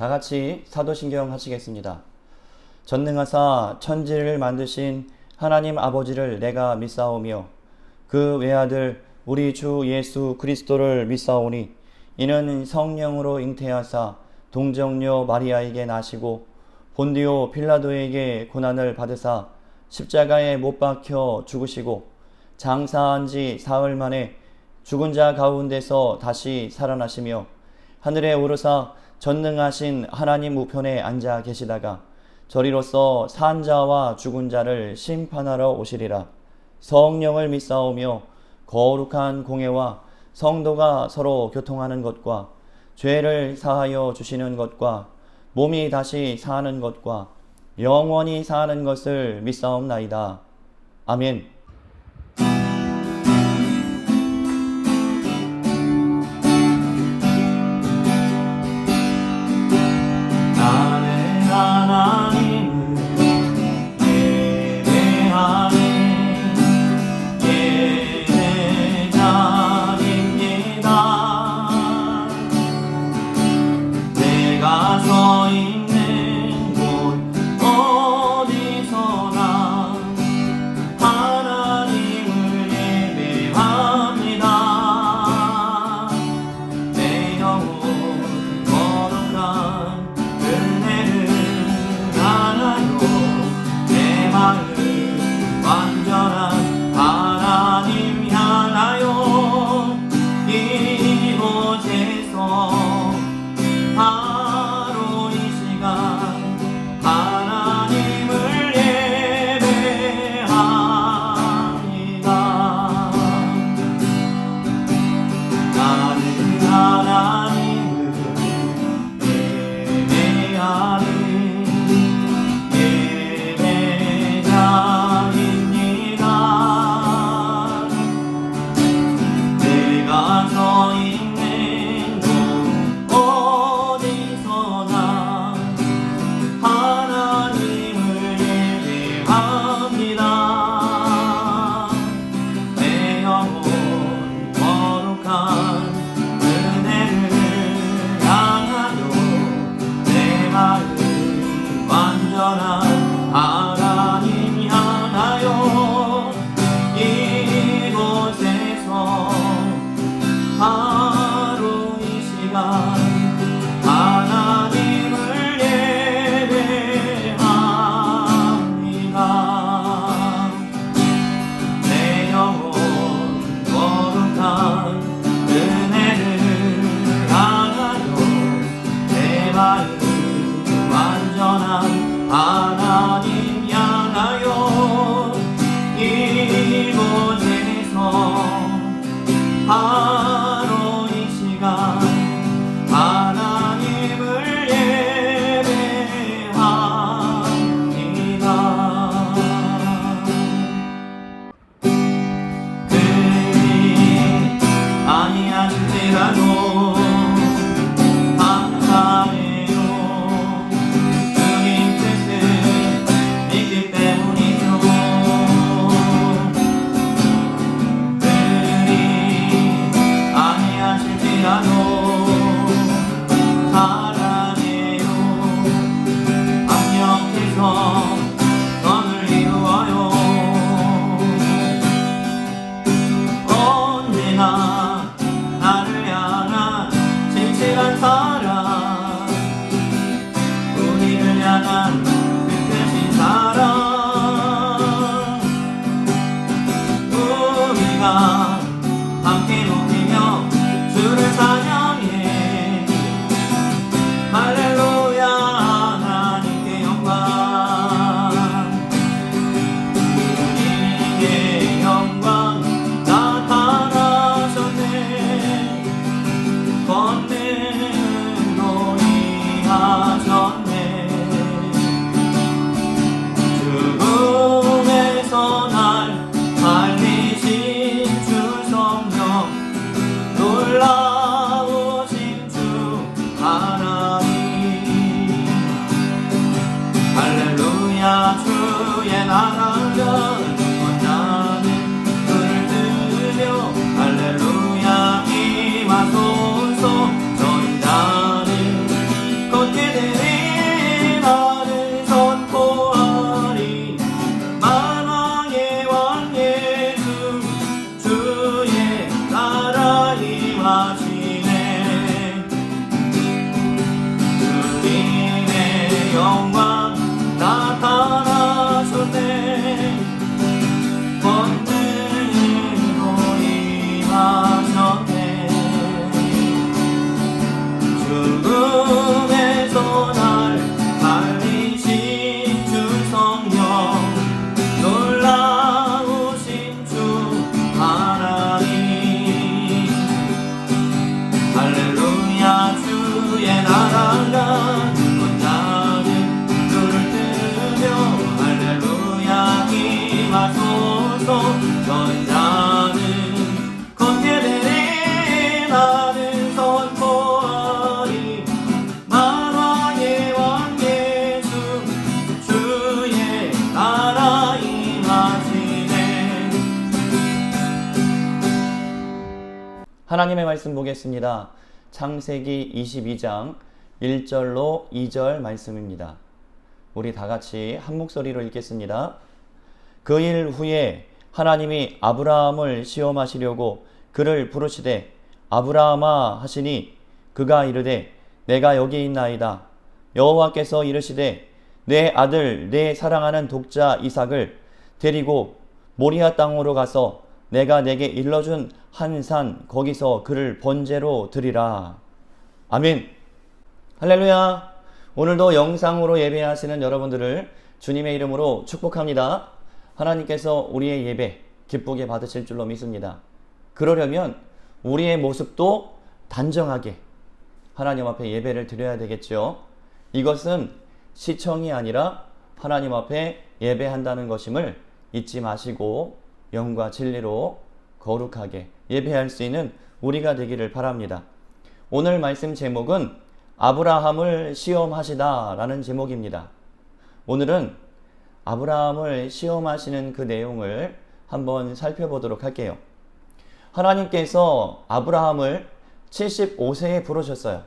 다 같이 사도신경 하시겠습니다. 전능하사 천지를 만드신 하나님 아버지를 내가 믿사오며 그 외아들 우리 주 예수 그리스도를 믿사오니 이는 성령으로 잉태하사 동정녀 마리아에게 나시고 본디오 빌라도에게 고난을 받으사 십자가에 못 박혀 죽으시고 장사한 지 사흘 만에 죽은 자 가운데서 다시 살아나시며 하늘에 오르사 전능하신 하나님 우편에 앉아 계시다가 저리로서 산 자와 죽은 자를 심판하러 오시리라. 성령을 믿사오며 거룩한 공회와 성도가 서로 교통하는 것과 죄를 사하여 주시는 것과 몸이 다시 사는 것과 영원히 사는 것을 믿사옵나이다. 아멘. 나는 하나님을 예배하는 예배자입니다. 내가 서 있는 곳 어디서나 하나님을 예배합니다. 내 영혼 거룩한 은혜를 알아요. 내 마음 완전한 하나님 향하여 이곳에서 바로 이 시간 하나님을 예배합니다. 나는 하나님을 예배하는 예배자입니다. 내가 서 있는 곳 어디서나 하나님을 예배합니다. 내 영혼 거룩한 은혜를 향하여 내 마음 완전한 하나님 향하여 이곳에서 바로 이 시간 하나님을 예배합니다. 내 영혼 거룩한 은혜를 향하여 내 마음 완전한 하나님 향하여 이곳에서 바로 이 시간 하나님을 예배합니다. 그들이 아니하실지라도 감사해요. 주님 뜻을 믿기 때문이죠. 그들이 아니하실지라도 사랑해요. 합력해서 선을 이루어요. 언제나 나를 향한 진실한 사랑, 우리를 향한 끝까신 사랑, 우리가 함께 높이며 주를 찬양해. 할렐루야. 하나님께 영광. 주님께 영광. 나타나셨네. 권능으로 임하셨네. 죽음에서 날 살리신 주 성령 하나님의 말씀 보겠습니다. 창세기 22장 1절로 2절 말씀입니다. 우리 다 같이 한 목소리로 읽겠습니다. 그 일 후에 하나님이 아브라함을 시험하시려고 그를 부르시되 아브라함아 하시니 그가 이르되 내가 여기 있나이다. 여호와께서 이르시되 내 아들 내 사랑하는 독자 이삭을 데리고 모리아 땅으로 가서 내가 내게 일러준 한 산 거기서 그를 번제로 드리라. 아멘. 할렐루야. 오늘도 영상으로 예배하시는 여러분들을 주님의 이름으로 축복합니다. 하나님께서 우리의 예배 기쁘게 받으실 줄로 믿습니다. 그러려면 우리의 모습도 단정하게 하나님 앞에 예배를 드려야 되겠죠. 이것은 시청이 아니라 하나님 앞에 예배한다는 것임을 잊지 마시고 영과 진리로 거룩하게 예배할 수 있는 우리가 되기를 바랍니다. 오늘 말씀 제목은 아브라함을 시험하시다 라는 제목입니다. 오늘은 아브라함을 시험하시는 그 내용을 한번 살펴보도록 할게요. 하나님께서 아브라함을 75세에 부르셨어요.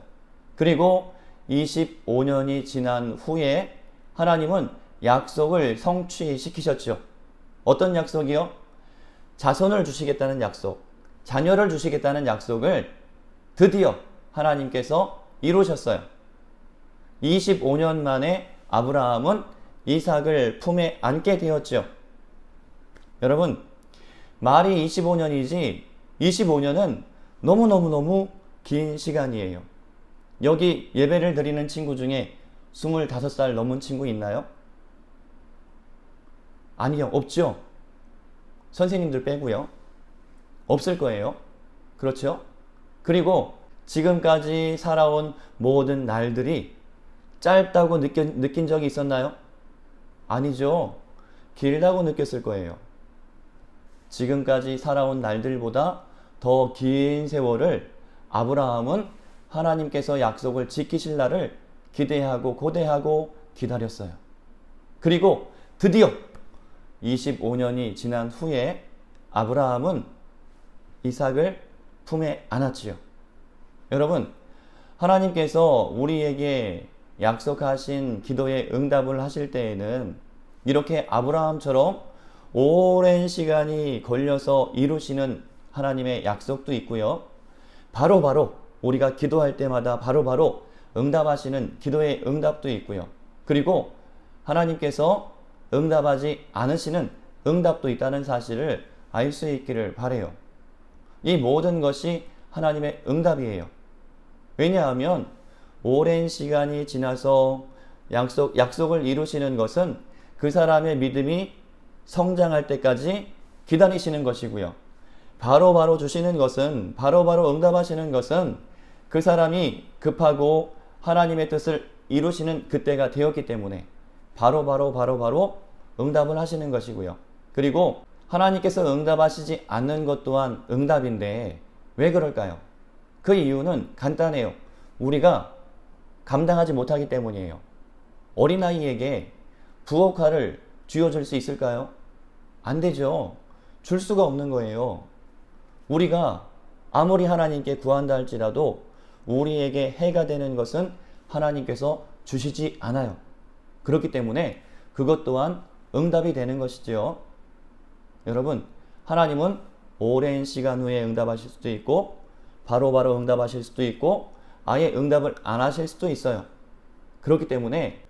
그리고 25년이 지난 후에 하나님은 약속을 성취시키셨죠. 어떤 약속이요? 자손을 주시겠다는 약속, 자녀를 주시겠다는 약속을 드디어 하나님께서 이루셨어요. 25년 만에 아브라함은 이삭을 품에 안게 되었죠. 여러분, 말이 25년이지 25년은 너무너무 긴 시간이에요. 여기 예배를 드리는 친구 중에 25살 넘은 친구 있나요? 아니요, 없죠. 선생님들 빼고요. 없을 거예요. 그렇죠? 그리고 지금까지 살아온 모든 날들이 짧다고 느낀 적이 있었나요? 아니죠. 길다고 느꼈을 거예요. 지금까지 살아온 날들보다 더 긴 세월을 아브라함은 하나님께서 약속을 지키실 날을 기대하고 고대하고 기다렸어요. 그리고 드디어 25년이 지난 후에 아브라함은 이삭을 품에 안았지요. 여러분, 하나님께서 우리에게 약속하신 기도에 응답을 하실 때에는 이렇게 아브라함처럼 오랜 시간이 걸려서 이루시는 하나님의 약속도 있고요. 바로바로 우리가 기도할 때마다 바로바로 응답하시는 기도의 응답도 있고요. 그리고 하나님께서 응답하지 않으시는 응답도 있다는 사실을 알 수 있기를 바라요. 이 모든 것이 하나님의 응답이에요. 왜냐하면 오랜 시간이 지나서 약속을 이루시는 것은 그 사람의 믿음이 성장할 때까지 기다리시는 것이고요. 바로바로 주시는 것은, 바로바로 응답하시는 것은 그 사람이 급하고 하나님의 뜻을 이루시는 그때가 되었기 때문에 바로바로 응답을 하시는 것이고요. 그리고 하나님께서 응답하시지 않는 것 또한 응답인데 왜 그럴까요? 그 이유는 간단해요. 우리가 감당하지 못하기 때문이에요. 어린아이에게 부엌칼을 쥐어줄 수 있을까요? 안 되죠. 줄 수가 없는 거예요. 우리가 아무리 하나님께 구한다 할지라도 우리에게 해가 되는 것은 하나님께서 주시지 않아요. 그렇기 때문에 그것 또한 응답이 되는 것이죠. 여러분, 하나님은 오랜 시간 후에 응답하실 수도 있고 바로바로 응답하실 수도 있고 아예 응답을 안 하실 수도 있어요. 그렇기 때문에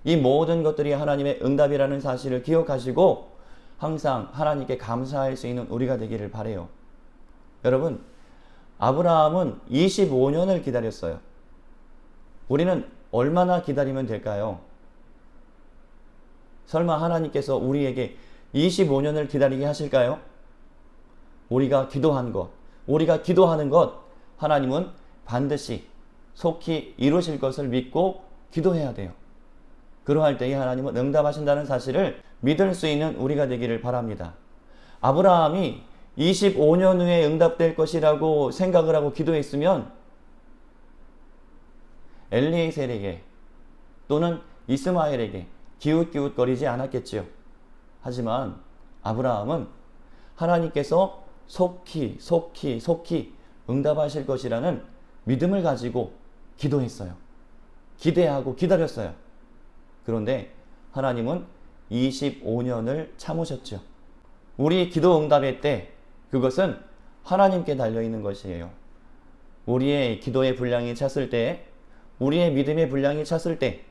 이 모든 것들이 하나님의 응답이라는 사실을 기억하시고 항상 하나님께 감사할 수 있는 우리가 되기를 바라요. 여러분, 아브라함은 25년을 기다렸어요. 우리는 얼마나 기다리면 될까요? 설마 하나님께서 우리에게 25년을 기다리게 하실까요? 우리가 기도한 것, 우리가 기도하는 것, 하나님은 반드시 속히 이루실 것을 믿고 기도해야 돼요. 그러할 때에 하나님은 응답하신다는 사실을 믿을 수 있는 우리가 되기를 바랍니다. 아브라함이 25년 후에 응답될 것이라고 생각을 하고 기도했으면 엘리에셀에게 또는 이스마엘에게 기웃기웃거리지 않았겠지요. 하지만 아브라함은 하나님께서 속히 응답하실 것이라는 믿음을 가지고 기도했어요. 기대하고 기다렸어요. 그런데 하나님은 25년을 참으셨죠. 우리 기도 응답의 때 그것은 하나님께 달려있는 것이에요. 우리의 기도의 분량이 찼을 때, 우리의 믿음의 분량이 찼을 때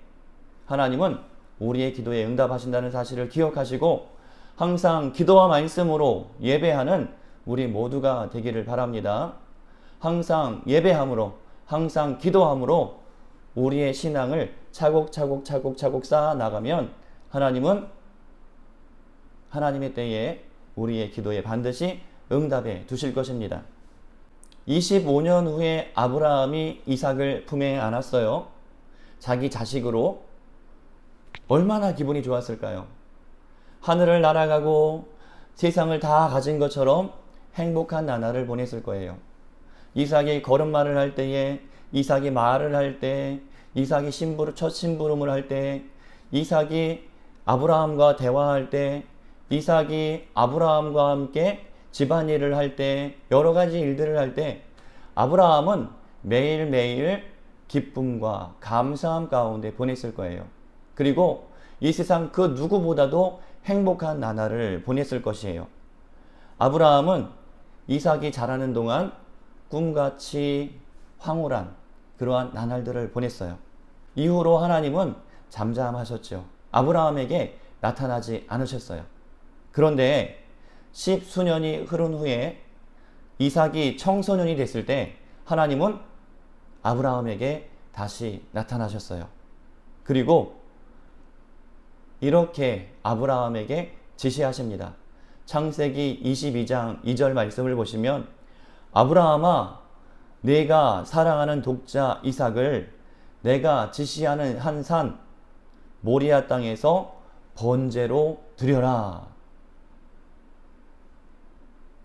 하나님은 우리의 기도에 응답하신다는 사실을 기억하시고 항상 기도와 말씀으로 예배하는 우리 모두가 되기를 바랍니다. 항상 예배함으로, 항상 기도함으로 우리의 신앙을 차곡차곡 쌓아 나가면 하나님은 하나님의 때에 우리의 기도에 반드시 응답해 두실 것입니다. 25년 후에 아브라함이 이삭을 품에 안았어요. 자기 자식으로. 얼마나 기분이 좋았을까요? 하늘을 날아가고 세상을 다 가진 것처럼 행복한 나날을 보냈을 거예요. 이삭이 걸음마를 할 때에, 이삭이 말을 할 때, 이삭이 첫 심부름을 할 때, 이삭이 아브라함과 대화할 때, 이삭이 아브라함과 함께 집안일을 할 때, 여러 가지 일들을 할 때 아브라함은 매일매일 기쁨과 감사함 가운데 보냈을 거예요. 그리고 이 세상 그 누구보다도 행복한 나날을 보냈을 것이에요. 아브라함은 이삭이 자라는 동안 꿈같이 황홀한 그러한 나날들을 보냈어요. 이후로 하나님은 잠잠하셨죠. 아브라함에게 나타나지 않으셨어요. 그런데 10수년이 흐른 후에 이삭이 청소년이 됐을 때 하나님은 아브라함에게 다시 나타나셨어요. 그리고 이렇게 아브라함에게 지시하십니다. 창세기 22장 2절 말씀을 보시면 아브라함아, 내가 사랑하는 독자 이삭을 내가 지시하는 한 산 모리아 땅에서 번제로 드려라.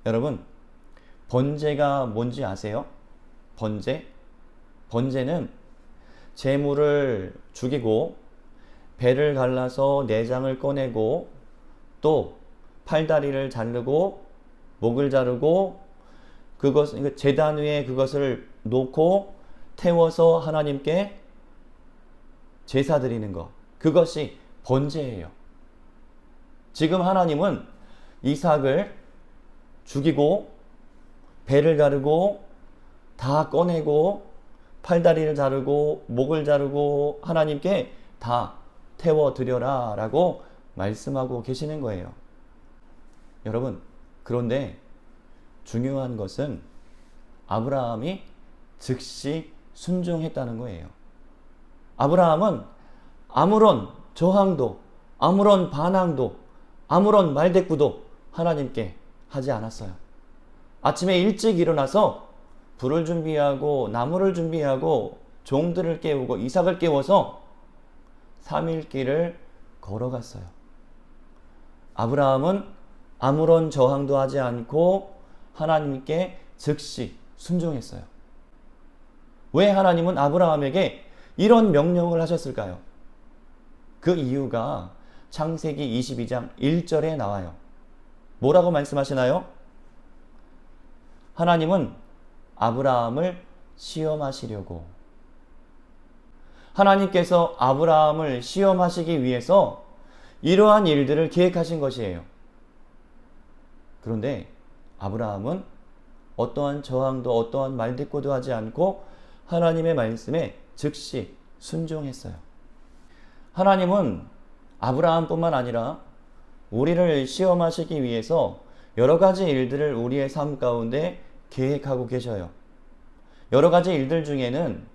여러분, 번제가 뭔지 아세요? 번제는 제물을 죽이고 배를 갈라서 내장을 꺼내고 또 팔다리를 자르고 목을 자르고 제단 위에 그것을 놓고 태워서 하나님께 제사 드리는 것, 그것이 번제예요. 지금 하나님은 이삭을 죽이고 배를 가르고 다 꺼내고 팔다리를 자르고 목을 자르고 하나님께 다 태워 드려라 라고 말씀하고 계시는 거예요. 여러분, 그런데 중요한 것은 아브라함이 즉시 순종했다는 거예요. 아브라함은 아무런 저항도, 아무런 반항도, 아무런 말대꾸도 하나님께 하지 않았어요. 아침에 일찍 일어나서 불을 준비하고 나무를 준비하고 종들을 깨우고 이삭을 깨워서 3일 길을 걸어갔어요. 아브라함은 아무런 저항도 하지 않고 하나님께 즉시 순종했어요. 왜 하나님은 아브라함에게 이런 명령을 하셨을까요? 그 이유가 창세기 22장 1절에 나와요. 뭐라고 말씀하시나요? 하나님은 아브라함을 시험하시려고, 하나님께서 아브라함을 시험하시기 위해서 이러한 일들을 계획하신 것이에요. 그런데 아브라함은 어떠한 저항도 어떠한 말대꾸도 하지 않고 하나님의 말씀에 즉시 순종했어요. 하나님은 아브라함뿐만 아니라 우리를 시험하시기 위해서 여러 가지 일들을 우리의 삶 가운데 계획하고 계셔요. 여러 가지 일들 중에는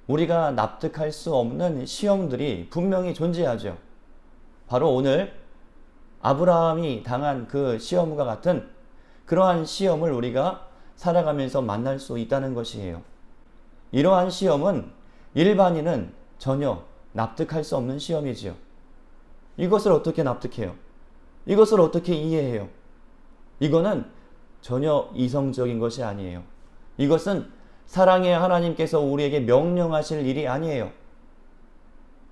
우리가 납득할 수 없는 시험들이 분명히 존재하죠. 바로 오늘 아브라함이 당한 그 시험과 같은 그러한 시험을 우리가 살아가면서 만날 수 있다는 것이에요. 이러한 시험은 일반인은 전혀 납득할 수 없는 시험이지요. 이것을 어떻게 납득해요? 이것을 어떻게 이해해요? 이거는 전혀 이성적인 것이 아니에요. 이것은 사랑의 하나님께서 우리에게 명령하실 일이 아니에요.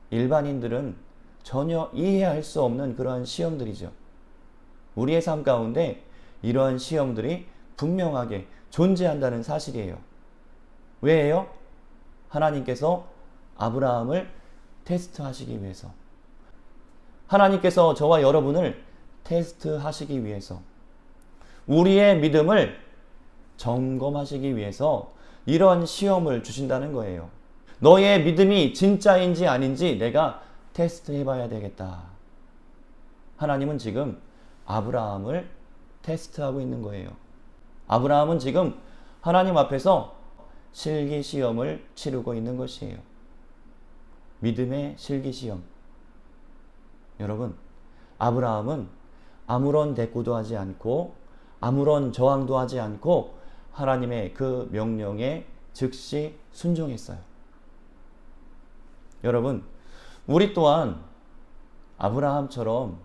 일반인들은 전혀 이해할 수 없는 그러한 시험들이죠. 우리의 삶 가운데 이러한 시험들이 분명하게 존재한다는 사실이에요. 왜예요? 하나님께서 아브라함을 테스트하시기 위해서. 하나님께서 저와 여러분을 테스트하시기 위해서. 우리의 믿음을 점검하시기 위해서 이런 시험을 주신다는 거예요. 너의 믿음이 진짜인지 아닌지 내가 테스트해 봐야 되겠다. 하나님은 지금 아브라함을 테스트하고 있는 거예요. 아브라함은 지금 하나님 앞에서 실기 시험을 치르고 있는 것이에요. 믿음의 실기 시험. 여러분, 아브라함은 아무런 대꾸도 하지 않고 아무런 저항도 하지 않고 하나님의 그 명령에 즉시 순종했어요. 여러분, 우리 또한 아브라함처럼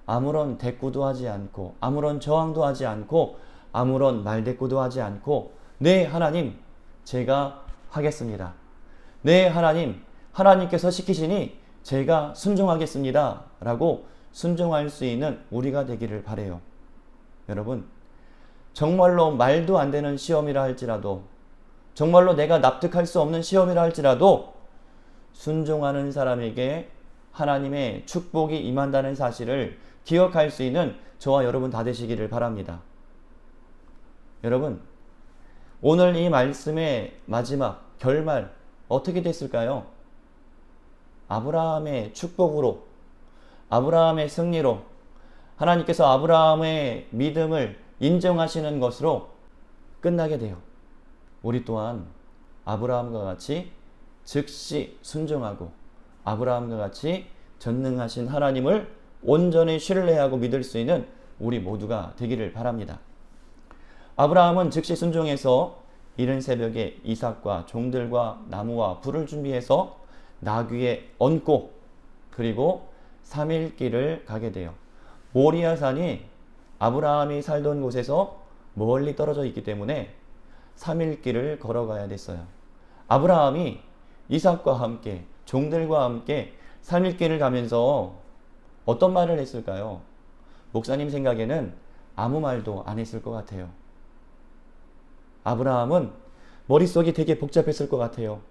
아무런 대꾸도 하지 않고 아무런 저항도 하지 않고 아무런 말대꾸도 하지 않고 네 하나님 제가 하겠습니다. 네 하나님 하나님께서 시키시니 제가 순종하겠습니다 라고 순종할 수 있는 우리가 되기를 바라요. 여러분, 정말로 말도 안 되는 시험이라 할지라도 정말로 내가 납득할 수 없는 시험이라 할지라도 순종하는 사람에게 하나님의 축복이 임한다는 사실을 기억할 수 있는 저와 여러분 다 되시기를 바랍니다. 여러분, 오늘 이 말씀의 마지막 결말 어떻게 됐을까요? 아브라함의 축복으로, 아브라함의 승리로, 하나님께서 아브라함의 믿음을 인정하시는 것으로 끝나게 돼요. 우리 또한 아브라함과 같이 즉시 순종하고 아브라함과 같이 전능하신 하나님을 온전히 신뢰하고 믿을 수 있는 우리 모두가 되기를 바랍니다. 아브라함은 즉시 순종해서 이른 새벽에 이삭과 종들과 나무와 불을 준비해서 나귀에 얹고 그리고 3일 길을 가게 돼요. 모리아산이 아브라함이 살던 곳에서 멀리 떨어져 있기 때문에 3일 길을 걸어가야 됐어요. 아브라함이 이삭과 함께 종들과 함께 3일 길을 가면서 어떤 말을 했을까요? 목사님 생각에는 아무 말도 안 했을 것 같아요. 아브라함은 머릿속이 되게 복잡했을 것 같아요.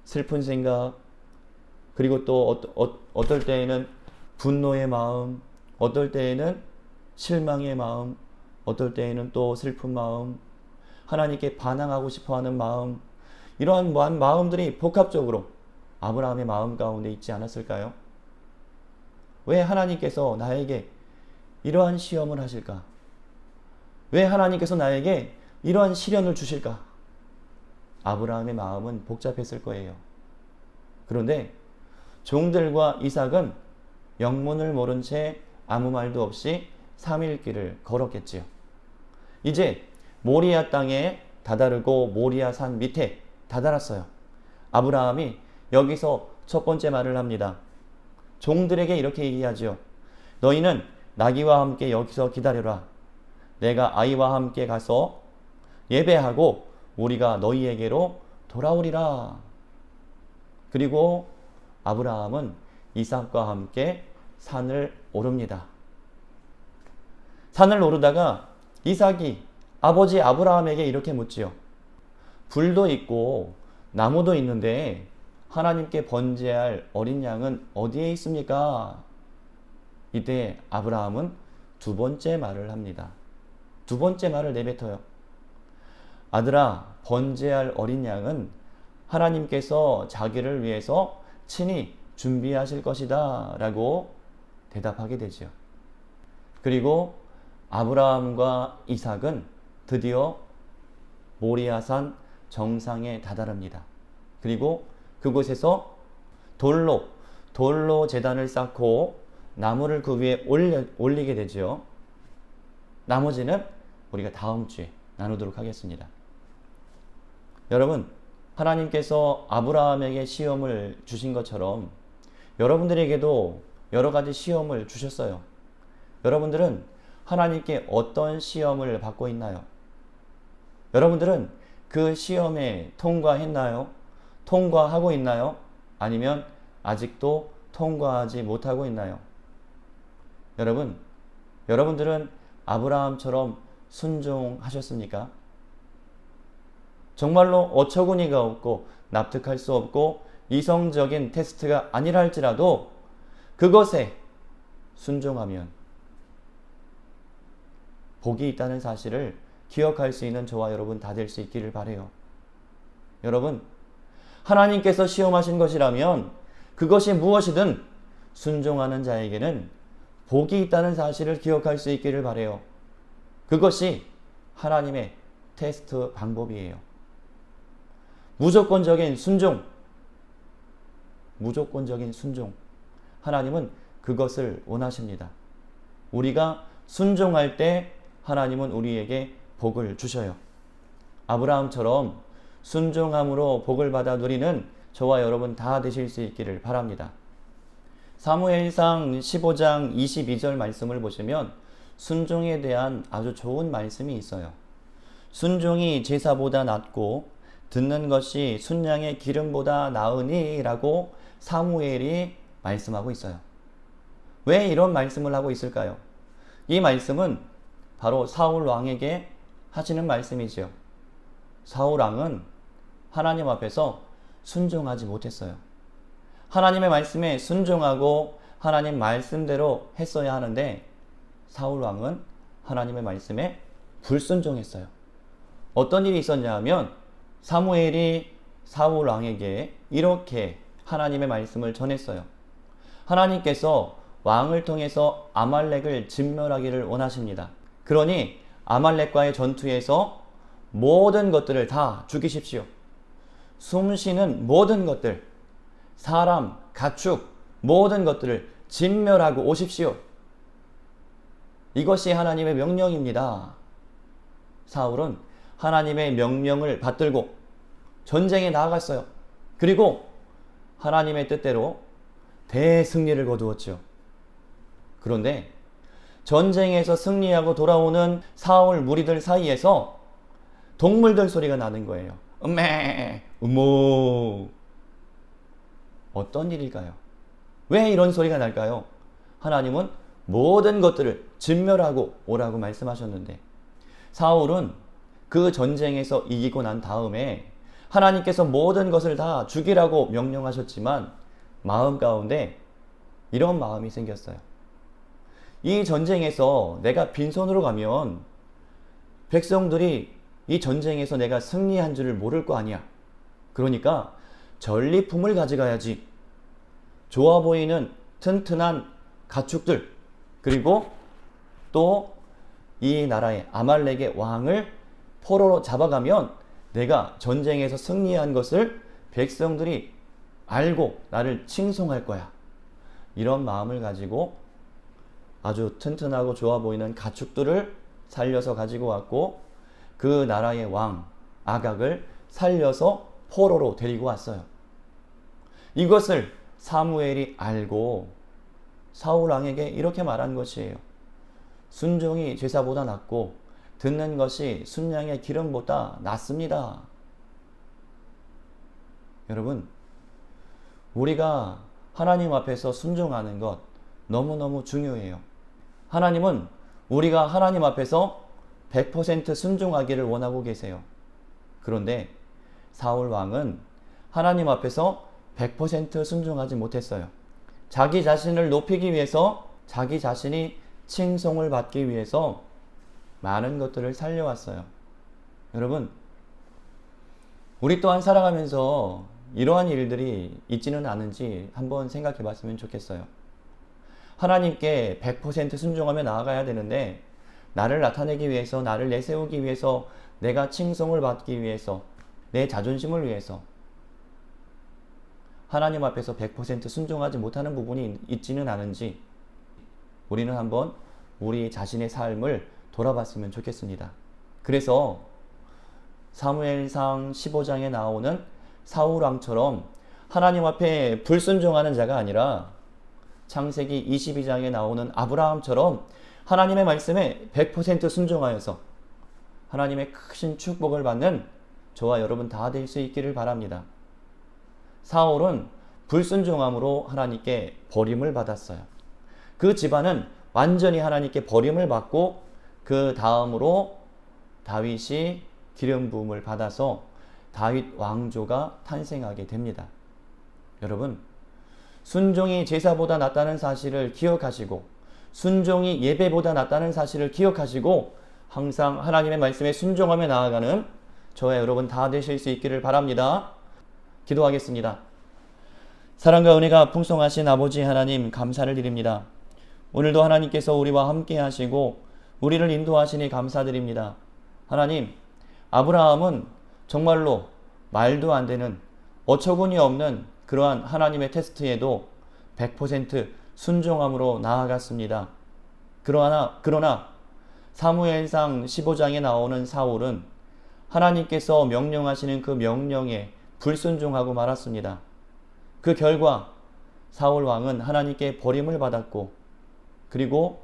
슬픈 생각, 그리고 또 어떨 때에는 분노의 마음, 어떨 때에는 실망의 마음, 어떨 때에는 또 슬픈 마음, 하나님께 반항하고 싶어하는 마음, 이러한 마음들이 복합적으로 아브라함의 마음 가운데 있지 않았을까요? 왜 하나님께서 나에게 이러한 시험을 하실까? 왜 하나님께서 나에게 이러한 시련을 주실까? 아브라함의 마음은 복잡했을 거예요. 그런데 종들과 이삭은 영문을 모른 채 아무 말도 없이 3일 길을 걸었겠지요. 이제 모리아 땅에 다다르고 모리아 산 밑에 다다랐어요. 아브라함이 여기서 첫 번째 말을 합니다. 종들에게 이렇게 얘기하지요. 너희는 나귀와 함께 여기서 기다려라. 내가 아이와 함께 가서 예배하고 우리가 너희에게로 돌아오리라. 그리고 아브라함은 이삭과 함께 산을 오릅니다. 산을 오르다가 이삭이 아버지 아브라함에게 이렇게 묻지요. 불도 있고 나무도 있는데 하나님께 번제할 어린 양은 어디에 있습니까? 이때 아브라함은 두 번째 말을 합니다. 두 번째 말을 내뱉어요. 아들아, 번제할 어린 양은 하나님께서 자기를 위해서 친히 준비하실 것이다 라고 대답하게 되죠. 그리고 아브라함과 이삭은 드디어 모리아산 정상에 다다릅니다. 그리고 그곳에서 돌로 제단을 쌓고 나무를 그 위에 올리게 되죠. 나머지는 우리가 다음 주에 나누도록 하겠습니다. 여러분, 하나님께서 아브라함에게 시험을 주신 것처럼 여러분들에게도 여러 가지 시험을 주셨어요. 여러분들은 하나님께 어떤 시험을 받고 있나요? 여러분들은 그 시험에 통과했나요? 통과하고 있나요? 아니면 아직도 통과하지 못하고 있나요? 여러분들은 아브라함처럼 순종하셨습니까? 정말로 어처구니가 없고 납득할 수 없고 이성적인 테스트가 아니라 할지라도 그것에 순종하면 복이 있다는 사실을 기억할 수 있는 저와 여러분 다 될 수 있기를 바라요. 여러분, 하나님께서 시험하신 것이라면 그것이 무엇이든 순종하는 자에게는 복이 있다는 사실을 기억할 수 있기를 바라요. 그것이 하나님의 테스트 방법이에요. 무조건적인 순종. 무조건적인 순종. 하나님은 그것을 원하십니다. 우리가 순종할 때 하나님은 우리에게 복을 주셔요. 아브라함처럼 순종함으로 복을 받아 누리는 저와 여러분 다 되실 수 있기를 바랍니다. 사무엘상 15장 22절 말씀을 보시면 순종에 대한 아주 좋은 말씀이 있어요. 순종이 제사보다 낫고 듣는 것이 순양의 기름보다 나으니 라고 사무엘이 말씀하고 있어요. 왜 이런 말씀을 하고 있을까요? 이 말씀은 바로 사울 왕에게 하시는 말씀이지요. 사울 왕은 하나님 앞에서 순종하지 못했어요. 하나님의 말씀에 순종하고 하나님 말씀대로 했어야 하는데 사울 왕은 하나님의 말씀에 불순종했어요. 어떤 일이 있었냐 하면 사무엘이 사울 왕에게 이렇게 하나님의 말씀을 전했어요. 하나님께서 왕을 통해서 아말렉을 진멸하기를 원하십니다. 그러니 아말렉과의 전투에서 모든 것들을 다 죽이십시오. 숨쉬는 모든 것들, 사람, 가축, 모든 것들을 진멸하고 오십시오. 이것이 하나님의 명령입니다. 사울은 하나님의 명령을 받들고 전쟁에 나아갔어요. 그리고 하나님의 뜻대로 대승리를 거두었죠. 그런데 전쟁에서 승리하고 돌아오는 사울 무리들 사이에서 동물들 소리가 나는 거예요. 음메, 음모. 어떤 일일까요? 왜 이런 소리가 날까요? 하나님은 모든 것들을 진멸하고 오라고 말씀하셨는데 사울은 그 전쟁에서 이기고 난 다음에 하나님께서 모든 것을 다 죽이라고 명령하셨지만 마음 가운데 이런 마음이 생겼어요. 이 전쟁에서 내가 빈손으로 가면 백성들이 이 전쟁에서 내가 승리한 줄을 모를 거 아니야. 그러니까 전리품을 가져가야지. 좋아 보이는 튼튼한 가축들, 그리고 또 이 나라의 아말렉의 왕을 포로로 잡아가면 내가 전쟁에서 승리한 것을 백성들이 알고 나를 칭송할 거야. 이런 마음을 가지고 아주 튼튼하고 좋아 보이는 가축들을 살려서 가지고 왔고 그 나라의 왕 아각을 살려서 포로로 데리고 왔어요. 이것을 사무엘이 알고 사울 왕에게 이렇게 말한 것이에요. 순종이 제사보다 낫고 듣는 것이 순양의 기름보다 낫습니다. 여러분, 우리가 하나님 앞에서 순종하는 것 너무너무 중요해요. 하나님은 우리가 하나님 앞에서 100% 순종하기를 원하고 계세요. 그런데 사울 왕은 하나님 앞에서 100% 순종하지 못했어요. 자기 자신을 높이기 위해서, 자기 자신이 칭송을 받기 위해서 많은 것들을 살려왔어요. 여러분, 우리 또한 살아가면서 이러한 일들이 있지는 않은지 한번 생각해 봤으면 좋겠어요. 하나님께 100% 순종하며 나아가야 되는데 나를 나타내기 위해서, 나를 내세우기 위해서, 내가 칭송을 받기 위해서, 내 자존심을 위해서 하나님 앞에서 100% 순종하지 못하는 부분이 있지는 않은지 우리는 한번 우리 자신의 삶을 돌아봤으면 좋겠습니다. 그래서 사무엘상 15장에 나오는 사울 왕처럼 하나님 앞에 불순종하는 자가 아니라 창세기 22장에 나오는 아브라함처럼 하나님의 말씀에 100% 순종하여서 하나님의 크신 축복을 받는 저와 여러분 다 될 수 있기를 바랍니다. 사울은 불순종함으로 하나님께 버림을 받았어요. 그 집안은 완전히 하나님께 버림을 받고 그 다음으로 다윗이 기름 부음을 받아서 다윗 왕조가 탄생하게 됩니다. 여러분, 순종이 제사보다 낫다는 사실을 기억하시고, 순종이 예배보다 낫다는 사실을 기억하시고, 항상 하나님의 말씀에 순종하며 나아가는 저와 여러분 다 되실 수 있기를 바랍니다. 기도하겠습니다. 사랑과 은혜가 풍성하신 아버지 하나님, 감사를 드립니다. 오늘도 하나님께서 우리와 함께 하시고 우리를 인도하시니 감사드립니다. 하나님, 아브라함은 정말로 말도 안 되는, 어처구니 없는 그러한 하나님의 테스트에도 100% 순종함으로 나아갔습니다. 그러나 사무엘상 15장에 나오는 사울은 하나님께서 명령하시는 그 명령에 불순종하고 말았습니다. 그 결과 사울 왕은 하나님께 버림을 받았고, 그리고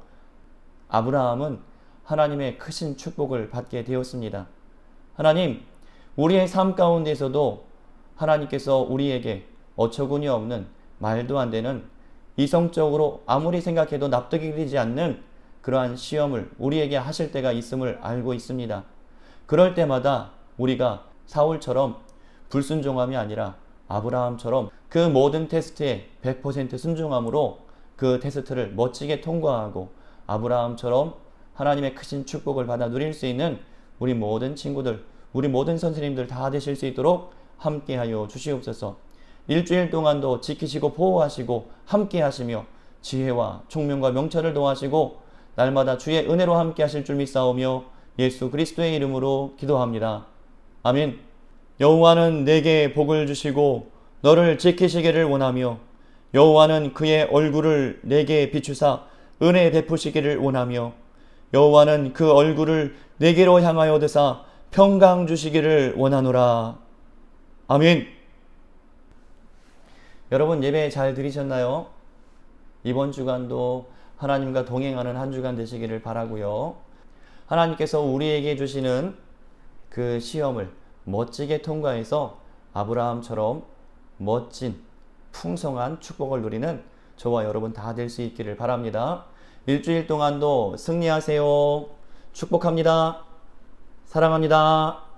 아브라함은 하나님의 크신 축복을 받게 되었습니다. 하나님, 우리의 삶 가운데서도 하나님께서 우리에게 어처구니 없는, 말도 안 되는, 이성적으로 아무리 생각해도 납득이 되지 않는 그러한 시험을 우리에게 하실 때가 있음을 알고 있습니다. 그럴 때마다 우리가 사울처럼 불순종함이 아니라 아브라함처럼 그 모든 테스트에 100% 순종함으로 그 테스트를 멋지게 통과하고 아브라함처럼 하나님의 크신 축복을 받아 누릴 수 있는 우리 모든 친구들, 우리 모든 선생님들 다 되실 수 있도록 함께하여 주시옵소서. 일주일 동안도 지키시고 보호하시고 함께하시며 지혜와 총명과 명철을 도하시고 날마다 주의 은혜로 함께하실 줄 믿사오며 예수 그리스도의 이름으로 기도합니다. 아멘. 여호와는 내게 복을 주시고 너를 지키시기를 원하며 여호와는 그의 얼굴을 내게 비추사 은혜 베푸시기를 원하며 여호와는 그 얼굴을 내게로 향하여 드사 평강 주시기를 원하노라. 아멘. 여러분, 예배 잘 드리셨나요? 이번 주간도 하나님과 동행하는 한 주간 되시기를 바라고요. 하나님께서 우리에게 주시는 그 시험을 멋지게 통과해서 아브라함처럼 멋진 풍성한 축복을 누리는 저와 여러분 다 될 수 있기를 바랍니다. 일주일 동안도 승리하세요. 축복합니다. 사랑합니다.